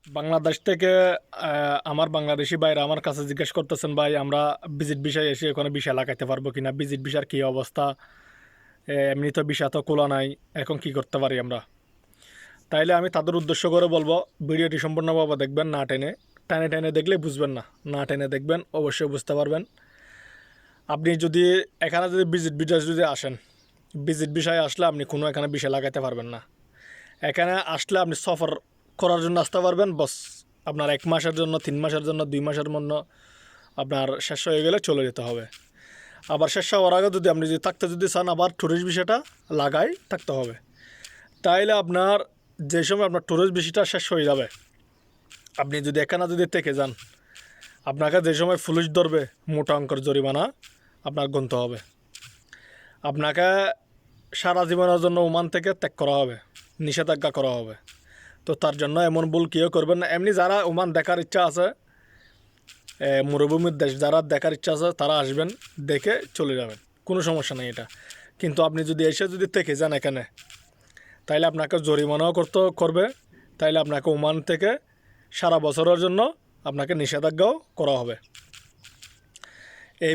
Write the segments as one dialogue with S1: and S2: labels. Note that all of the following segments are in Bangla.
S1: বাংলাদেশ থেকে আমার বাংলাদেশি ভাইরা আমার কাছে জিজ্ঞেস করতেছেন, ভাই আমরা ভিজিট ভিসায় এসে ওখানে ভিসা লাগাইতে পারবো কিনা, ভিজিট ভিসার কী অবস্থা, এমনি তো ভিসা তো খোলা নাই, এখন কি করতে পারি আমরা। তাইলে আমি তাদের উদ্দেশ্য করে বলবো, ভিডিওটি সম্পূর্ণভাবে দেখবেন, না টেনে টেনে টেনে দেখলে বুঝবেন না, না টেনে দেখবেন অবশ্যই বুঝতে পারবেন। আপনি যদি এখানে যদি ভিজিট ভিসা যদি আসেন, ভিজিট ভিসায় আসলে আপনি কোনো এখানে ভিসা লাগাইতে পারবেন না। এখানে আসলে আপনি সফর করার জন্য আসতে পারবেন, বস আপনার 1 মাসের জন্য, 3 মাসের জন্য, 2 মাসের জন্য আপনার শেষ হয়ে গেলে চলে যেতে হবে। আবার শেষ হওয়ার আগে যদি আপনি যদি থাকতে যদি চান, আবার ট্যুরিস্ট ভিসাটা লাগাই থাকতে হবে। তাইলে আপনার যে সময় আপনার ট্যুরিস্ট ভিসাটা শেষ হয়ে যাবে, আপনি যদি এখানে যদি থেকে যান, আপনাকে যে সময় পুলিশ ধরবে মোটা অঙ্কের জরিমানা আপনার গুনতে হবে। আপনাকে সারা জীবনের জন্য ওমান থেকে ত্যাগ করা হবে, নিষেধাজ্ঞা করা হবে। তো তার জন্য এমন ভুল কেউ করবেন না। এমনি যারা ওমান দেখার ইচ্ছা আছে, মরুভূমির দেশ যারা দেখার ইচ্ছা আছে, তারা আসবেন, দেখে চলে যাবেন, কোনো সমস্যা নেই এটা। কিন্তু আপনি যদি এসে যদি থেকে যান এখানে, তাইলে আপনাকে জরিমানাও করবে, তাইলে আপনাকে ওমান থেকে সারা বছরের জন্য আপনাকে নিষেধাজ্ঞাও করা হবে। এই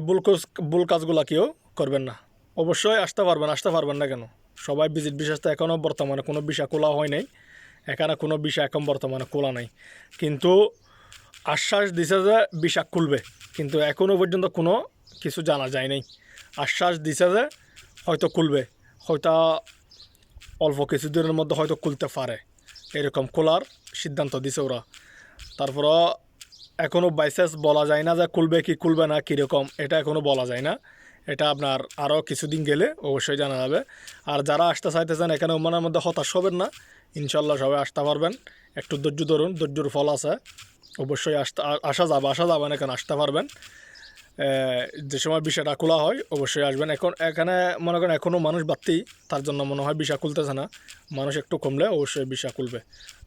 S1: ভুল কাজগুলো কেউ করবেন না। অবশ্যই আসতে পারবেন না কেন? সবাই ভিজিট ভিসা তো এখনও বর্তমানে কোনো ভিসা খোলা হয় নাই, এখানে কোনো ভিসা এখন বর্তমানে খোলা নাই। কিন্তু আশ্বাস দিছে যে ভিসা খুলবে, কিন্তু এখনও পর্যন্ত কোনো কিছু জানা যায় নাই। আশ্বাস দিছে যে হয়তো খুলবে, হয়তো অল্প কিছুদিনের মধ্যে হয়তো খুলতে পারে, এরকম খোলার সিদ্ধান্ত দিছে ওরা। তারপরও এখনও বাইসেস বলা যায় না যে খুলবে কি খুলবে না কীরকম, এটা এখনও বলা যায় না। এটা আপনার আরও কিছুদিন গেলে অবশ্যই জানা যাবে। আর যারা আসতে চাইতেছেন এখানে ওমানের মধ্যে হতাশ হবেন না, ইনশাল্লাহ সবাই আসতে পারবেন। একটু ধৈর্য ধরুন, ধৈর্যর ফল আছে, অবশ্যই আসা যাবে না, এখানে আসতে পারবেন। যে সময় ভিসাটা খোলা হয় অবশ্যই আসবেন। এখানে মনে করেন এখনও মানুষ বাড়তি, তার জন্য মনে হয় ভিসা খুলতেছে না। মানুষ একটু কমলে অবশ্যই ভিসা খুলবে।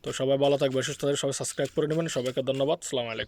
S1: তো সবাই ভালো থাকবে, সুস্থ থাকবে, সবাই সাবস্ক্রাইব করে নেবেন। সবাইকে ধন্যবাদ। আসসালামু আলাইকুম।